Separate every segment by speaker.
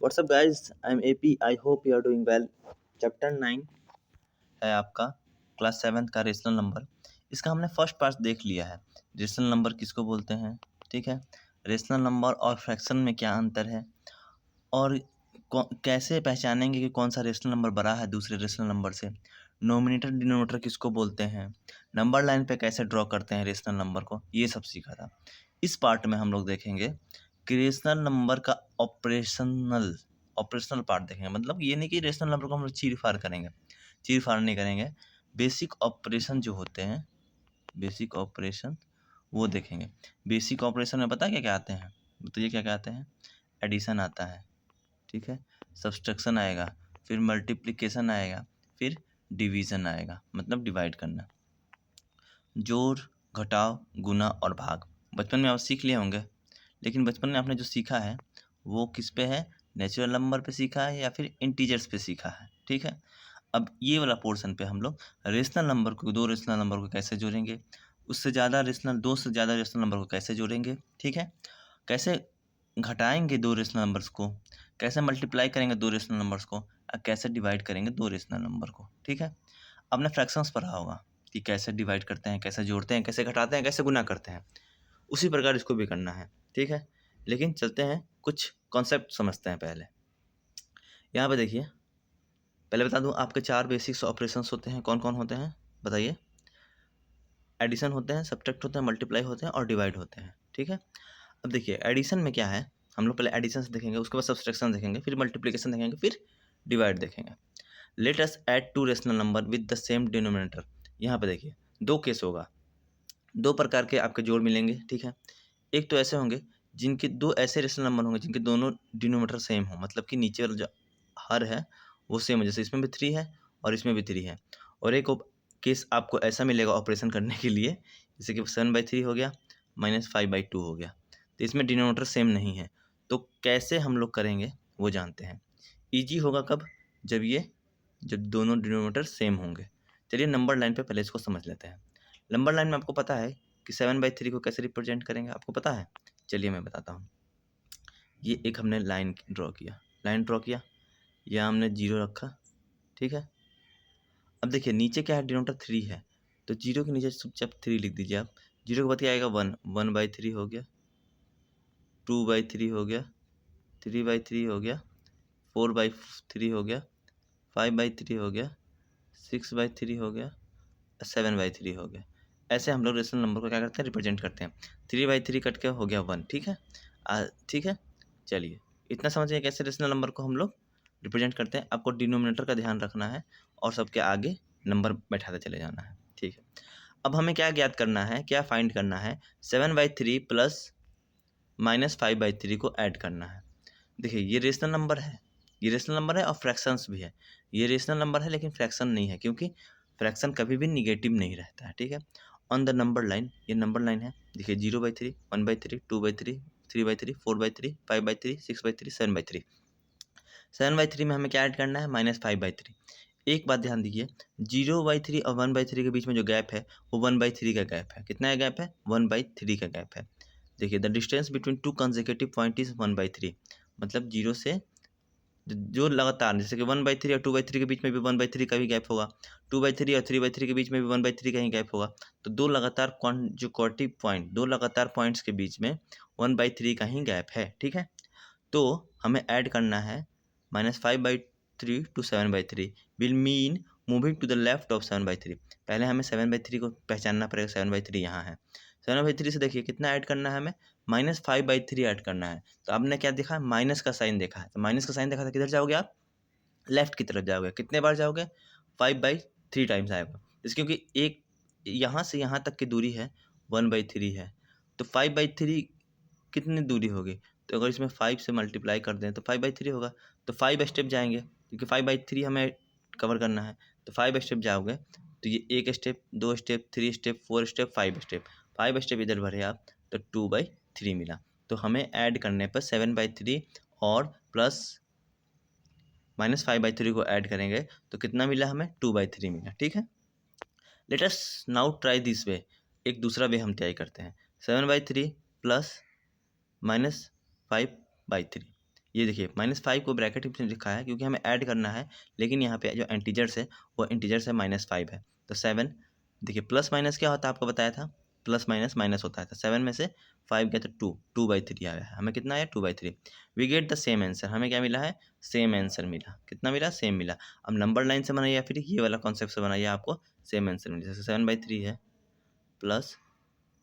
Speaker 1: WhatsApp guys, I am AP. I hope you are doing well. Chapter 9 है आपका, class 7 का rational number. इसका हमने फर्स्ट पार्ट देख लिया है। रेशनल नंबर किसको बोलते हैं, ठीक है। रेशनल नंबर और फ्रैक्शन में क्या अंतर है, और कैसे पहचानेंगे कि कौन सा रेशनल नंबर बड़ा है दूसरे रेशनल नंबर से। नोमिनेटर डिनोमिनेटर किसको बोलते हैं, नंबर लाइन पे कैसे ड्रॉ करते हैं रेशनल नंबर को, ये सब सीखा था। इस पार्ट में हम लोग देखेंगे कि रेशनल नंबर का ऑपरेशनल पार्ट देखेंगे। मतलब ये नहीं कि रेशनल नंबर को हम लोग चीर फाड़ करेंगे, चीर फाड़ नहीं करेंगे। बेसिक ऑपरेशन जो होते हैं, बेसिक ऑपरेशन वो देखेंगे। बेसिक ऑपरेशन में पता क्या क्या आते हैं, बताइए क्या क्या आते हैं। एडिशन आता है, ठीक है, सब्सट्रैक्शन आएगा, फिर मल्टीप्लिकेशन आएगा, फिर डिवीज़न आएगा, मतलब डिवाइड करना, जोड़ घटाव गुना और भाग। बचपन में आप सीख लिए होंगे, लेकिन बचपन में आपने जो सीखा है वो किस पे है, नेचुरल नंबर पे सीखा है या फिर इंटीजर्स पे सीखा है, ठीक है। अब ये वाला पोर्शन पे हम लोग रेशनल नंबर को, दो रेशनल नंबर को कैसे जोड़ेंगे, उससे ज़्यादा रेशनल, दो से ज़्यादा रेशनल नंबर को कैसे जोड़ेंगे, ठीक है, कैसे घटाएंगे दो रेशनल नंबर्स को, कैसे मल्टीप्लाई करेंगे दो रेशनल नंबर्स को, और कैसे डिवाइड करेंगे दो रेशनल नंबर को, ठीक है। आपने फ्रैक्शंस पढ़ा होगा कि कैसे डिवाइड करते हैं, कैसे जोड़ते हैं, कैसे घटाते हैं, कैसे गुना करते हैं। उसी प्रकार इसको भी करना है, ठीक है। लेकिन चलते हैं कुछ कॉन्सेप्ट समझते हैं पहले। यहाँ पे देखिए, पहले बता दूं आपके 4 बेसिक्स ऑपरेशंस होते हैं। कौन कौन होते हैं बताइए। एडिशन होते हैं, सब्ट्रैक्ट होते हैं, मल्टीप्लाई होते हैं और डिवाइड होते हैं, ठीक है। अब देखिए एडिशन में क्या है, हम लोग पहले एडिशन से देखेंगे, उसके बाद सब्सट्रैक्शन देखेंगे, फिर मल्टीप्लिकेशन देखेंगे, फिर डिवाइड देखेंगे। Let us add two rational number with the same denominator. यहाँ पे देखिए दो केस होगा, दो प्रकार के आपके जोड़ मिलेंगे, ठीक है। एक तो ऐसे होंगे जिनके दो ऐसे रेशनल नंबर होंगे जिनके दोनों डिनोमीटर सेम हो, मतलब कि नीचे वाला जो हर है वो सेम है, जैसे इसमें भी 3 है और इसमें भी 3 है। और एक केस आपको ऐसा मिलेगा ऑपरेशन करने के लिए, जैसे कि 7/3 हो गया माइनस 5/2 हो गया, तो इसमें डिनोमीटर सेम नहीं है। तो कैसे हम लोग करेंगे वो जानते हैं। ईजी होगा कब, जब दोनों डिनोमीटर सेम होंगे। चलिए नंबर लाइन पे पहले इसको समझ लेते हैं। नंबर लाइन में आपको पता है कि 7/3 को कैसे रिप्रेजेंट करेंगे, आपको पता है। चलिए मैं बताता हूँ। ये एक हमने लाइन ड्रॉ किया, यहाँ हमने 0 रखा, ठीक है। अब देखिए नीचे क्या है, डिनोमीटर 3 है, तो 0 के नीचे चुपचाप 3 लिख दीजिए आप। 0 के बाद क्या आएगा 1, 1/3 हो गया, 2/3 हो गया, 3/3 हो गया, 4/3 हो गया, 5/3 हो गया, 6/3 हो गया, 7/3 हो गया। ऐसे हम लोग रेशनल नंबर को क्या करते हैं, रिप्रेजेंट करते हैं। 3/3 कट के हो गया 1, ठीक है। ठीक है, चलिए इतना समझिए कैसे रेशनल नंबर को हम लोग रिप्रेजेंट करते हैं। आपको डिनोमिनेटर का ध्यान रखना है और सबके आगे नंबर बैठाते चले जाना है, ठीक है। अब हमें क्या ज्ञात करना है, क्या फाइंड करना है, 7/3 प्लस -5/3 को ऐड करना है। देखिए ये रेशनल नंबर है, ये रेशनल नंबर है और फ्रैक्शंस भी है। ये रेशनल नंबर है लेकिन फ्रैक्शन नहीं है, क्योंकि फ्रैक्शन कभी भी निगेटिव नहीं रहता है, ठीक है। ऑन द नंबर लाइन, ये नंबर लाइन है, देखिए 0/3, 1/3, 2/3, 3/3, 4/3, 5/3, 6/3, 7/3। 7/3 में हमें क्या ऐड करना है, -5/3। एक बात ध्यान दीजिए, 0/3 और 1/3 के बीच में जो गैप है वो 1/3 का गैप है। कितना गैप है, 1/3 का गैप है। देखिए the distance between two consecutive point is 1/3, मतलब 0 से जो लगातार, जैसे कि 1/3 और 2/3 के बीच में भी 1/3 का भी गैप होगा, 2/3 और 3/3 के बीच में भी 1/3 का ही गैप होगा। तो दो लगातार कॉन्जुगेटिव पॉइंट, दो लगातार पॉइंट्स के बीच में 1/3 का ही गैप है, ठीक है। तो हमें ऐड करना है -5/3 to 7/3 will mean moving to the left of 7/3। पहले हमें 7/3 को पहचानना पड़ेगा, 7/3 यहाँ है। 7/3 से देखिए कितना ऐड करना है हमें, -5/3 ऐड करना है। तो आपने क्या देखा, माइनस का साइन देखा है, तो माइनस का साइन देखा था, किधर जाओगे आप, लेफ्ट की तरफ जाओगे। कितने बार जाओगे, 5/3 टाइम्स आएगा। इस क्योंकि एक यहाँ से यहाँ तक की दूरी है 1/3 है, तो 5/3 कितनी दूरी होगी, तो अगर इसमें 5 से मल्टीप्लाई कर दें तो 5/3 होगा। तो 5 स्टेप जाएंगे, क्योंकि 5/3 हमें कवर करना है, तो 5 स्टेप जाओगे, तो ये 1 step, 2 step, 3 step, 4 step, 5 step, 5 step इधर भरे आप, तो 2/3 मिला। तो हमें ऐड करने पर 7/3 और प्लस -5/3 को ऐड करेंगे तो कितना मिला हमें, 2/3 मिला, ठीक है। Let us now try this way. एक दूसरा वे हम ट्राई करते हैं, 7/3 प्लस -5/3, ये देखिए -5 को ब्रैकेट में लिखा है क्योंकि हमें ऐड करना है, लेकिन यहाँ पे जो इंटीजर्स है वो इंटीजर्स है -5 है। तो 7 देखिए प्लस माइनस क्या होता है आपको बताया था, प्लस माइनस माइनस होता है। तो 7 में से 5 गया तो 2/3 आया है। हमें कितना आया 2/3। We get the same answer, हमें क्या मिला है सेम आंसर मिला। कितना मिला सेम मिला। अब नंबर लाइन से बनाइए या फिर ये वाला कॉन्सेप्ट से बनाइए, आपको सेम आंसर मिला। जैसे 7/3 है प्लस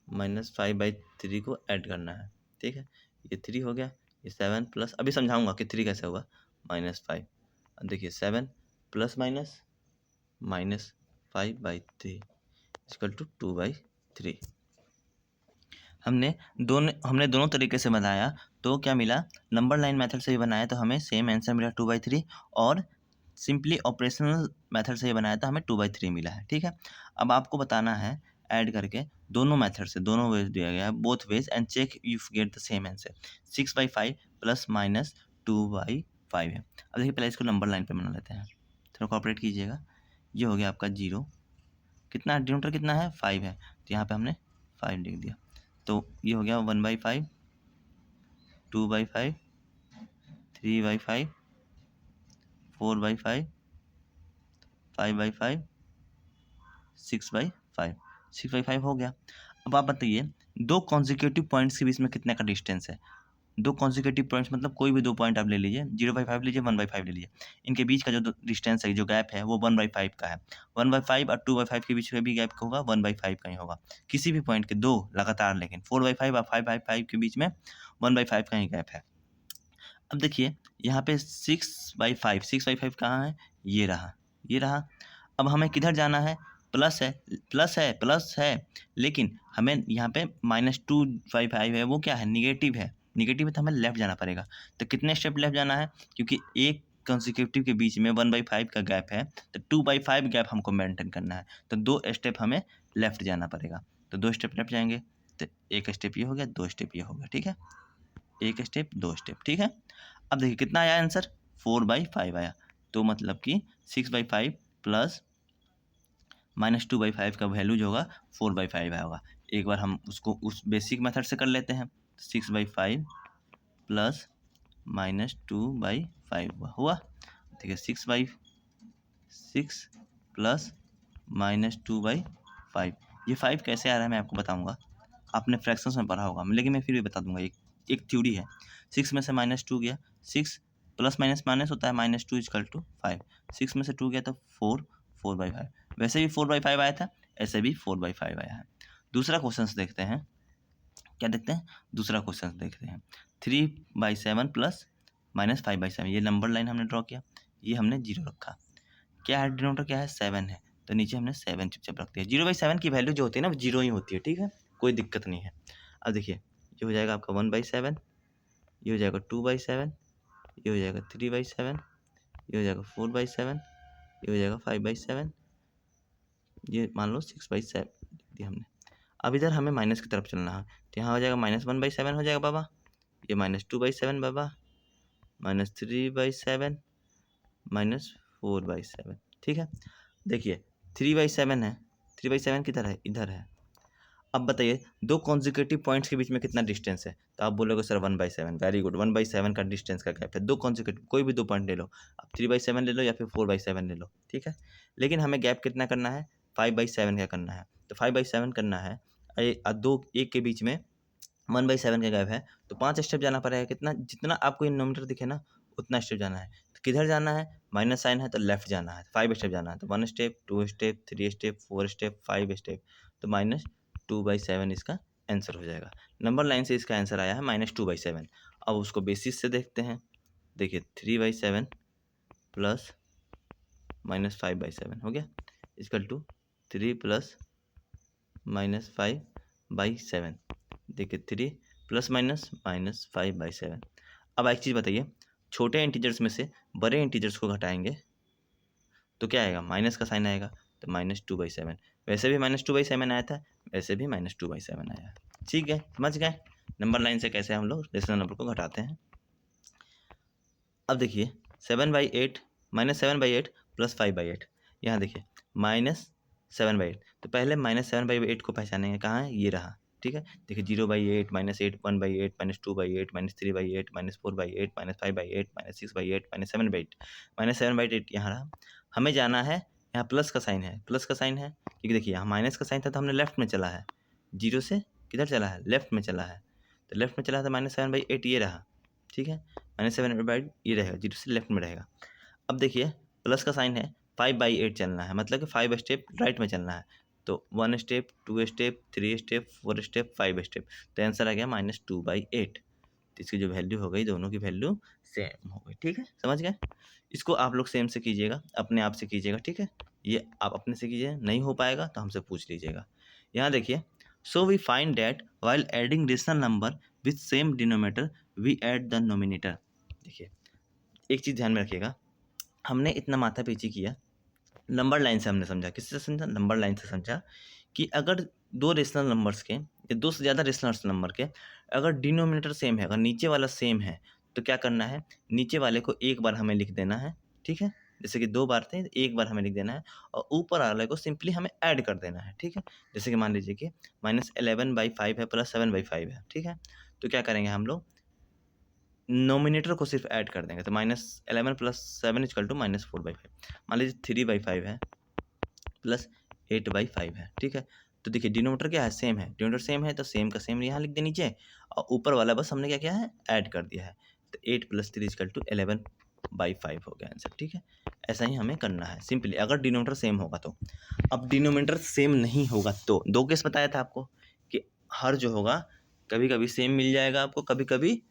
Speaker 1: -5/3 को ऐड करना है, ठीक है। ये 3 हो गया, ये 7 प्लस, अभी समझाऊंगा कि 3 कैसे होगा, -5। अब देखिए 7 प्लस माइनस -5/3 इक्वल टू 2/3। हमने दोनों तरीके से बनाया तो क्या मिला, नंबर लाइन मेथड से भी बनाया तो हमें सेम आंसर मिला 2/3, और सिंपली ऑपरेशनल मेथड से ये बनाया था हमें 2/3 मिला है, ठीक है। अब आपको बताना है ऐड करके दोनों मेथड से, दोनों वेज दिया गया है, both ways, and check if get the same answer. 6/5 plus minus 2/5 है। अब देखिए पहले इसको नंबर लाइन पे बना लेते हैं, थोड़ा कॉपरेट कीजिएगा। ये हो गया आपका 0, कितना डिनोमिनेटर कितना है 5 है, तो यहाँ पे हमने 5 लिख दिया। तो ये हो गया 1/5, 2/5, 3/5, 4/5, 5/5, 6/5, 6/5 हो गया। अब आप बताइए दो कॉन्जिक्यूटिव पॉइंट्स के बीच में कितने का डिस्टेंस है। दो कॉन्जिक्यूटिव पॉइंट्स मतलब कोई भी दो पॉइंट आप ले लीजिए, 0/5 लीजिए, 1/5 ले लीजिए। इनके बीच का जो डिस्टेंस है, जो गैप है, वो 1/5 का है। 1/5 और 2/5 के बीच में भी गैप होगा 1/5 का ही होगा, किसी भी पॉइंट के दो लगातार। लेकिन 4/5 और 5/5 के बीच में 1/5 का ही गैप है। अब देखिए यहाँ पे 6/5 कहाँ है, ये रहा, ये रहा। अब हमें किधर जाना है, प्लस है, प्लस है, प्लस है, लेकिन हमें यहाँ पे -2/5 है, वो क्या है निगेटिव है, निगेटिव है तो हमें लेफ्ट जाना पड़ेगा। तो कितने स्टेप लेफ्ट जाना है, क्योंकि एक कंसेक्यूटिव के बीच में 1/5 का गैप है, तो 2/5 गैप हमको मेंटेन करना है। तो 2 स्टेप हमें लेफ्ट जाना पड़ेगा। तो 2 स्टेप लेफ्ट जाएंगे, तो एक स्टेप ये हो गया, 2 स्टेप ये हो गया, ठीक है। एक स्टेप 2 स्टेप, ठीक है। अब देखिए कितना आया आंसर, 4/5 आया। तो मतलब कि 6/5 प्लस -2/5 का वैल्यू जो होगा 4/5 होगा। एक बार हम उसको उस बेसिक मेथड से कर लेते हैं। 6/5 प्लस -2/5 हुआ। देखिए 6 प्लस -2/5, ये 5 कैसे आ रहा है मैं आपको बताऊंगा, आपने फ्रैक्शंस में पढ़ा होगा, लेकिन मैं फिर भी बता दूंगा। एक थ्योरी है, 6 में से -2 गया, 6 प्लस माइनस माइनस होता है, -2 इक्वल टू 5, 6 में से 2 गया तो 4/5। वैसे भी 4/5 आया था, ऐसे भी 4/5 आया है। दूसरा क्वेश्चन देखते हैं, क्या देखते हैं, दूसरा क्वेश्चन देखते हैं। 3/7 प्लस -5/7, ये नंबर लाइन हमने ड्रॉ किया, ये हमने 0 रखा। क्या है डिनोमिनेटर, क्या है 7 है, तो नीचे हमने 7 चुपचाप रख दिया। 0/7 की वैल्यू जो होती है ना वो 0 ही होती है, ठीक है, कोई दिक्कत नहीं है। अब देखिए ये हो जाएगा आपका 1/7, ये हो जाएगा 2/7, ये हो जाएगा 3/7, ये हो जाएगा 4/7, ये हो जाएगा 5/7, ये मान लो 6/7 लिख दिया हमने। अब इधर हमें माइनस की तरफ चलना है, तो यहाँ हो जाएगा -1/7 हो जाएगा बाबा, ये -2/7 बाबा, -3/7, -4/7, ठीक है। देखिए 3/7 है, 3/7 किधर है, इधर है। अब बताइए दो कॉन्जिक्यूटिव पॉइंट्स के बीच में कितना डिस्टेंस है, तो आप बोलोगे सर 1/7, वेरी गुड, 1/7 का डिस्टेंस का गैप है। दो कॉन्जिक्यूटिव कोई भी दो पॉइंट ले लो, आप 3/7 ले लो या फिर 4/7 ले लो, ठीक है। लेकिन हमें गैप कितना करना है, 5/7 का करना है। तो 5/7 करना है, दो एक के बीच में 1/7 का गैप है, तो 5 स्टेप जाना पड़ेगा। कितना, जितना आपको इनोमीटर दिखे ना उतना स्टेप जाना है। तो किधर जाना है, माइनस साइन है तो लेफ्ट जाना है, 5 स्टेप जाना है। तो 1 step, 2 step, 3 step, 4 step, 5 step, तो -2/7 इसका आंसर हो जाएगा। नंबर लाइन से इसका आंसर आया है -2/7। अब उसको बेसिस से देखते हैं। देखिए 3/7 प्लस -5/7 हो गया, इक्वल टू 3 प्लस -5/7। देखिए 3 प्लस -5/7। अब एक चीज़ बताइए, छोटे इंटीजर्स में से बड़े इंटीजर्स को घटाएंगे तो क्या आएगा, माइनस का साइन आएगा, तो -2/7। वैसे भी -2/7 आया था, वैसे भी -2/7 आया है, ठीक है। समझ गए नंबर लाइन से कैसे हम लोग रेशनल नंबर को घटाते हैं। अब देखिए 7/8 -7/8 प्लस 5/8, यहाँ देखिए -7/8, तो पहले -7/8 को पहचानेंगे, कहाँ है, ये रहा, ठीक है। देखिए 0/8 -8 1/8 -2/8 -3/8 -4/8 -5/8 -6/8 -7/8 -7/8 यहाँ रहा। हमें जाना है, यहाँ प्लस का साइन है, प्लस का साइन है क्योंकि देखिए यहाँ माइनस का साइन था तो हमने लेफ्ट में चला है, 0 से किधर चला है, लेफ्ट में चला है। तो लेफ्ट में चला था -7/8 ये रहा, ठीक है। -7/8 ये रहेगा, 0 से लेफ्ट में रहेगा। अब देखिए प्लस का साइन है, 5/8 चलना है, मतलब कि 5 स्टेप राइट में चलना है। तो 1 step 2 step 3 step 4 step 5 step, तो आंसर आ गया -2/8। तो इसकी जो वैल्यू हो गई, दोनों की वैल्यू सेम हो गई, ठीक है, समझ गए। इसको आप लोग सेम से कीजिएगा, अपने आप से कीजिएगा, ठीक है। ये आप अपने से कीजिए, नहीं हो पाएगा तो हमसे पूछ लीजिएगा। यहाँ देखिए, so we find that while adding rational number with same denominator we add the numerator. देखिए एक चीज़ ध्यान में रखिएगा, हमने इतना माथा पीछी किया, नंबर लाइन से हमने समझा, किससे समझा, नंबर लाइन से समझा कि अगर दो रेशनल नंबर्स के या दो से ज़्यादा रेशनल नंबर के अगर डिनोमिनेटर सेम है, अगर नीचे वाला सेम है, तो क्या करना है, नीचे वाले को एक बार हमें लिख देना है, ठीक है। जैसे कि 2 बार थे, एक बार हमें लिख देना है और ऊपर वाले को सिंपली हमें ऐड कर देना है, ठीक है। जैसे कि मान लीजिए कि -11/5 है प्लस 7/5 है, ठीक है। तो क्या करेंगे हम लोग, नोमिनेटर को सिर्फ ऐड कर देंगे, तो -11 + 7 = -4/5। मान लीजिए 3/5 है प्लस 8/5 है, ठीक है। तो देखिए डिनोमिनेटर क्या है, सेम है, डिनोमिनेटर सेम है तो सेम का सेम यहाँ लिख दें नीचे, और ऊपर वाला बस हमने क्या किया है, ऐड कर दिया है। तो 8 + 3 = 11/5 हो गया आंसर, ठीक है। ऐसा ही हमें करना है सिंपली, अगर डिनोमिनेटर सेम होगा तो। अब डिनोमिनेटर सेम नहीं होगा तो दो केस बताया था आपको कि हर जो होगा कभी कभी सेम मिल जाएगा आपको, कभी कभी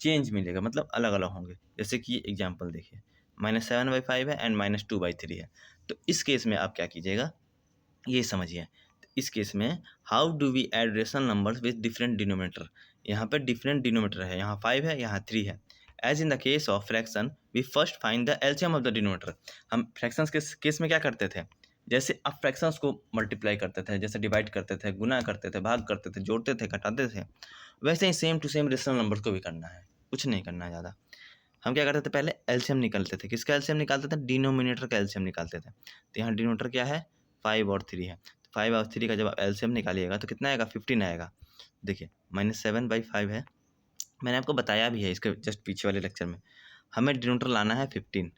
Speaker 1: चेंज मिलेगा, मतलब अलग अलग होंगे। जैसे कि एग्जाम्पल देखिए, -7/5 है एंड -2/3 है। तो इस केस में आप क्या कीजिएगा, ये समझिए। तो इस केस में how do we add rational numbers with different denominator. यहाँ पे डिफरेंट डिनोमिनेटर है, यहाँ 5 है, यहाँ 3 है। As in the case of fraction we first find the LCM of the denominator. हम फ्रैक्शंस के केस में क्या करते थे, जैसे आप फ्रैक्शंस को मल्टीप्लाई करते थे, जैसे डिवाइड करते थे, गुना करते थे, भाग करते थे, जोड़ते थे, घटाते थे, वैसे ही same to same rational numbers को भी करना है, कुछ नहीं करना है ज़्यादा। हम क्या करते थे, पहले एलसीएम निकालते थे, किसका एलसीएम निकालते थे, डिनोमिनेटर का एलसीएम निकालते थे। तो यहाँ डिनोमिनेटर क्या है, 5 और 3 है। तो 5 और 3 का जब आप एलसीएम निकालिएगा तो कितना आएगा, 15 आएगा। देखिए -7/5 है, मैंने आपको बताया भी है इसके जस्ट पीछे वाले लेक्चर में, हमें डिनोमिनेटर लाना है 15।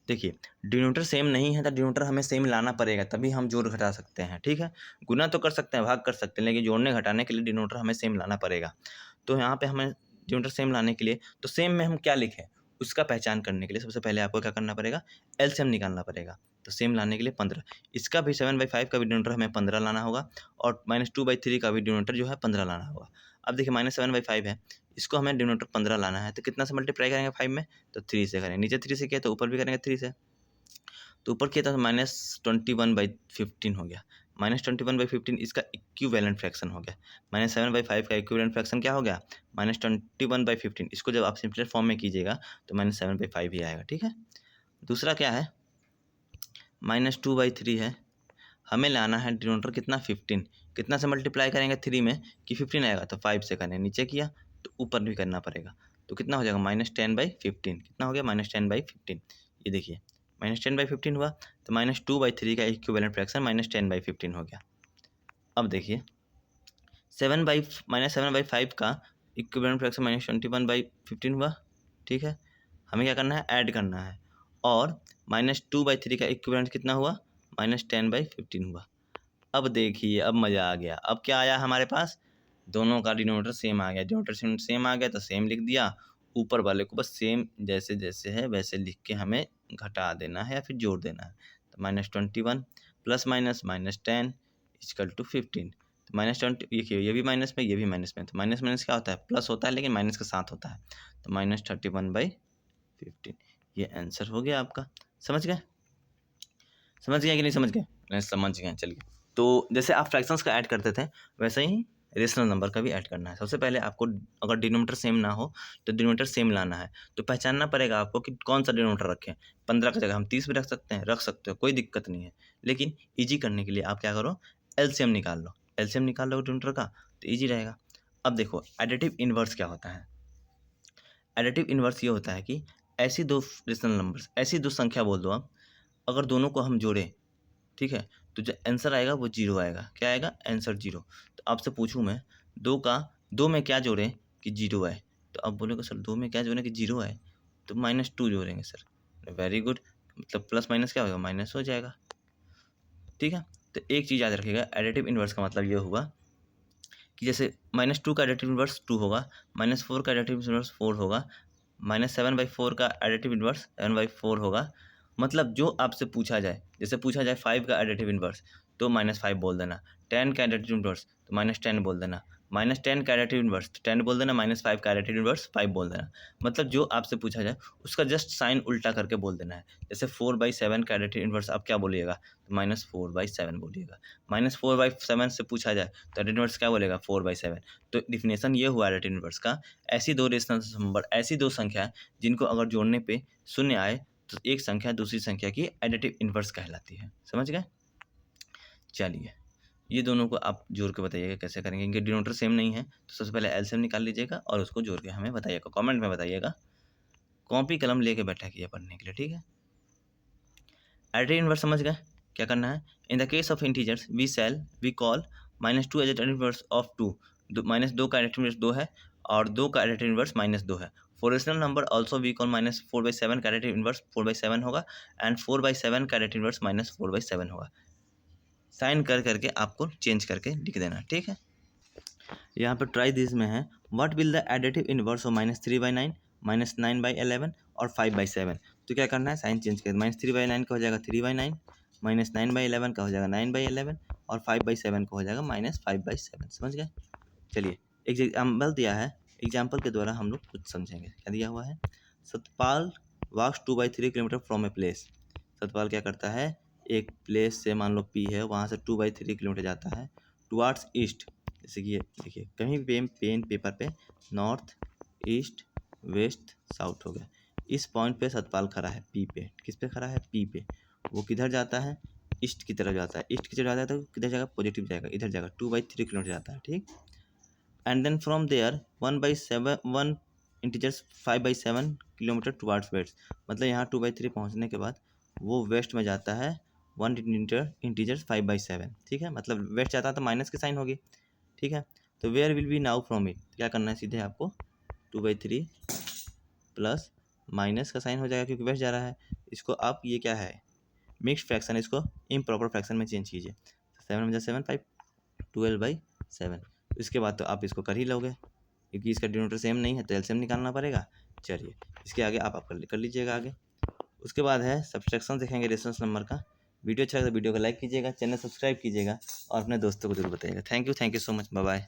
Speaker 1: देखिए डिनोमिनेटर सेम नहीं है तो डिनोमिनेटर हमें सेम लाना पड़ेगा, तभी हम जोड़ घटा सकते हैं, ठीक है। गुना तो कर सकते हैं, भाग कर सकते हैं, लेकिन जोड़ने घटाने के लिए डिनोमिनेटर हमें सेम लाना पड़ेगा। तो यहाँ पे हमें डिनोमिनेटर सेम लाने के लिए, तो सेम में हम क्या लिखें, उसका पहचान करने के लिए सबसे पहले आपको क्या करना पड़ेगा, एलसीएम निकालना पड़ेगा। तो सेम लाने के लिए 15, इसका भी 7/5 का भी डिनोमिनेटर हमें 15 लाना होगा, और -2/3 का भी डिनोमिनेटर जो है 15 लाना होगा। अब देखिए -7/5 है, इसको हमें डिनोमिनेटर 15 लाना है, तो कितना से मल्टीप्लाई करेंगे 5 में, तो 3 से करेंगे, नीचे 3 से किया तो ऊपर भी करेंगे 3 से। तो ऊपर किया था तो -21/15 हो गया, -21/15 इसका इक्विवेलेंट फ्रैक्शन हो गया। -7/5 का इक्विवेलेंट फ्रैक्शन क्या हो गया, -21/15। इसको जब आप सिंपल फॉर्म में कीजिएगा तो -7/5 ही आएगा, ठीक है। दूसरा क्या है, -2/3 है, हमें लाना है डिनोमिनेटर कितना, 15। कितना से मल्टीप्लाई करेंगे 3 में कि 15 आएगा, तो 5 से करें, नीचे किया तो ऊपर भी करना पड़ेगा। तो कितना हो जाएगा, -10/15। कितना हो गया, -10/15। ये देखिए -10/15 हुआ, तो -2/3 का इक्विवेलेंट फ्रैक्शन -10/15 हो गया। अब देखिए 7/5 का इक्विवेलेंट फ्रैक्शन -21/15 हुआ, ठीक है। हमें क्या करना है, ऐड करना है, और -2/3 का इक्विवेलेंट कितना हुआ, -10/15 हुआ। अब देखिए, अब मज़ा आ गया, अब क्या आया हमारे पास, दोनों का डिनोमिनेटर सेम आ गया, डिनोमिनेटर सेम आ गया तो सेम लिख दिया, ऊपर वाले को बस सेम जैसे जैसे है वैसे लिख के हमें घटा देना है या फिर जोड़ देना है। तो -21 प्लस माइनस -10 = 15। तो -20, देखिए ये भी माइनस में, ये भी माइनस में, तो माइनस माइनस क्या होता है, प्लस होता है, लेकिन माइनस के साथ होता है। तो -31/15 ये आंसर हो गया आपका। समझ गए, समझ गए कि नहीं समझ गए, नहीं समझ गए, चलिए। तो जैसे आप फ्रैक्शंस का ऐड करते थे, वैसे ही रेशनल नंबर का भी ऐड करना है। सबसे पहले आपको अगर डिनोमिनेटर सेम ना हो तो डिनोमिनेटर सेम लाना है, तो पहचानना पड़ेगा आपको कि कौन सा डिनोमिनेटर रखें। 15 की जगह हम 30 भी रख सकते हैं, रख सकते हो, कोई दिक्कत नहीं है। लेकिन ईजी करने के लिए आप क्या करो, एलसीएम निकाल लो, एलसीएम निकाल लो डिनोमिनेटर का, तो ईजी रहेगा। अब देखो एडिटिव इनवर्स क्या होता है। एडिटिव इनवर्स ये होता है कि ऐसी दो रेशनल नंबर्स, ऐसी दो संख्या बोल दो आप, अगर दोनों को हम जोड़ें, ठीक है, तो जो आंसर आएगा वो 0 आएगा। क्या आएगा? आंसर 0। तो आपसे पूछूँ मैं 2 में क्या जोड़ें कि 0 आए? तो आप बोलोगे सर 2 में क्या जोड़ें कि 0 आए? तो -2 जोड़ेंगे सर। वेरी गुड, मतलब प्लस माइनस क्या होगा? माइनस हो जाएगा। ठीक है, तो एक चीज़ याद रखिएगा, एडिटिव इन्वर्स का मतलब ये हुआ कि जैसे -2 का एडिटिव इन्वर्स 2 होगा, -4 का एडिटिव इन्वर्स 4 होगा, -7/4 का एडिटिव इन्वर्स 7/4 होगा। मतलब जो आपसे पूछा जाए, जैसे पूछा जाए 5 का एडिटिव इन्वर्स तो -5 बोल देना, 10 का एडिटिव इन्वर्स तो -10 बोल देना, -10 का एडिटिव इन्वर्स तो 10 बोल देना, -5 का एडिटिव इन्वर्स 5 बोल देना। मतलब जो आपसे पूछा जाए उसका जस्ट साइन उल्टा करके बोल देना है। जैसे 4/7 का एडिटिव इन्वर्स आप क्या बोलिएगा? तो -4/7 बोलिएगा। -4/7 से पूछा जाए तो एडिटिव इन्वर्स क्या बोलेगा? 4/7। तो डिफिनेशन ये हुआ एडिटिव इन्वर्स का, ऐसी दो रेशनल नंबर, ऐसी दो संख्या जिनको अगर जोड़ने पे शून्य आए तो एक संख्या दूसरी संख्या की एडिटिव इन्वर्स कहलाती है। समझ गए? चलिए, ये दोनों को आप जोड़ के बताइएगा कैसे करेंगे। इनके डिनोमिनेटर सेम नहीं है तो सबसे पहले एलसीएम निकाल लीजिएगा और उसको जोड़ के हमें बताइएगा, कमेंट में बताइएगा। कॉपी कलम लेके बैठा कीजिए पढ़ने के लिए, ठीक है? एडिटिव इन्वर्स समझ गए क्या करना है? In the case of integers we call -2 as additive inverse of 2। -2 का एडिटिव इन्वर्स 2 है और 2 का एडिटिव इन्वर्स -2 है। For rational number also we call -4/7 का एडिटिव इन्वर्स 4/7 होगा एंड 4/7 का एडिटिव इन्वर्स -4/7 होगा। साइन कर करके आपको चेंज करके लिख देना, ठीक है? यहाँ पे ट्राई दिस में है, what will the additive inverse of -3/9, -9/11 और 5/7। तो क्या करना है? साइन चेंज कर, -3/9 का हो जाएगा 3/9, -9/11 का हो जाएगा 9/11 और 5/7 का हो जाएगा -5/7। समझ गए? चलिए, एक एग्जाम्पल दिया है, एग्जाम्पल के द्वारा हम लोग कुछ समझेंगे। क्या दिया हुआ है? सतपाल वॉक्स 2/3 kilometre from a place. Satpal क्या करता है? एक प्लेस से, मान लो P है, वहाँ से 2/3 किलोमीटर जाता है टुवार्ड्स ईस्ट। जैसे कि ये देखिए, कहीं भी पेन पेपर पे नॉर्थ, ईस्ट, वेस्ट, साउथ हो गया। इस पॉइंट पे सतपाल खड़ा है P पे। किस पे खड़ा है? P पे। वो किधर जाता है? ईस्ट की तरफ जाता है। ईस्ट की तरफ जाता है तो किधर जाएगा? पॉजिटिव जाएगा, इधर जाएगा, 2/3 किलोमीटर जाता है, ठीक। And then from there 1 integers 5/7 kilometre towards west. मतलब यहाँ 2/3 पहुँचने के बाद वो वेस्ट में जाता है 1 इंटीजर्स 5/7, ठीक है? मतलब वेस्ट जाता है तो माइनस की साइन होगी, ठीक है? तो where will be now from it, क्या करना है? सीधे आपको 2/3 प्लस माइनस का साइन हो जाएगा क्योंकि वेस्ट जा रहा है। इसको आप, ये क्या है? मिक्स्ड फ्रैक्शन, इसको इम्प्रॉपर फ्रैक्शन में चेंज कीजिए। 7 5 12/7। इसके बाद तो आप इसको कर ही लोगे क्योंकि इसका डिनोमिनेटर सेम नहीं है तो एलसीएम निकालना पड़ेगा। चलिए, इसके आगे आप कर लीजिएगा आगे। उसके बाद है सब्सट्रैक्शन देखेंगे रेशनल नंबर का। वीडियो अच्छा लगा तो वीडियो को लाइक कीजिएगा, चैनल सब्सक्राइब कीजिएगा और अपने दोस्तों को जरूर बताइएगा। Thank you so much, bye bye.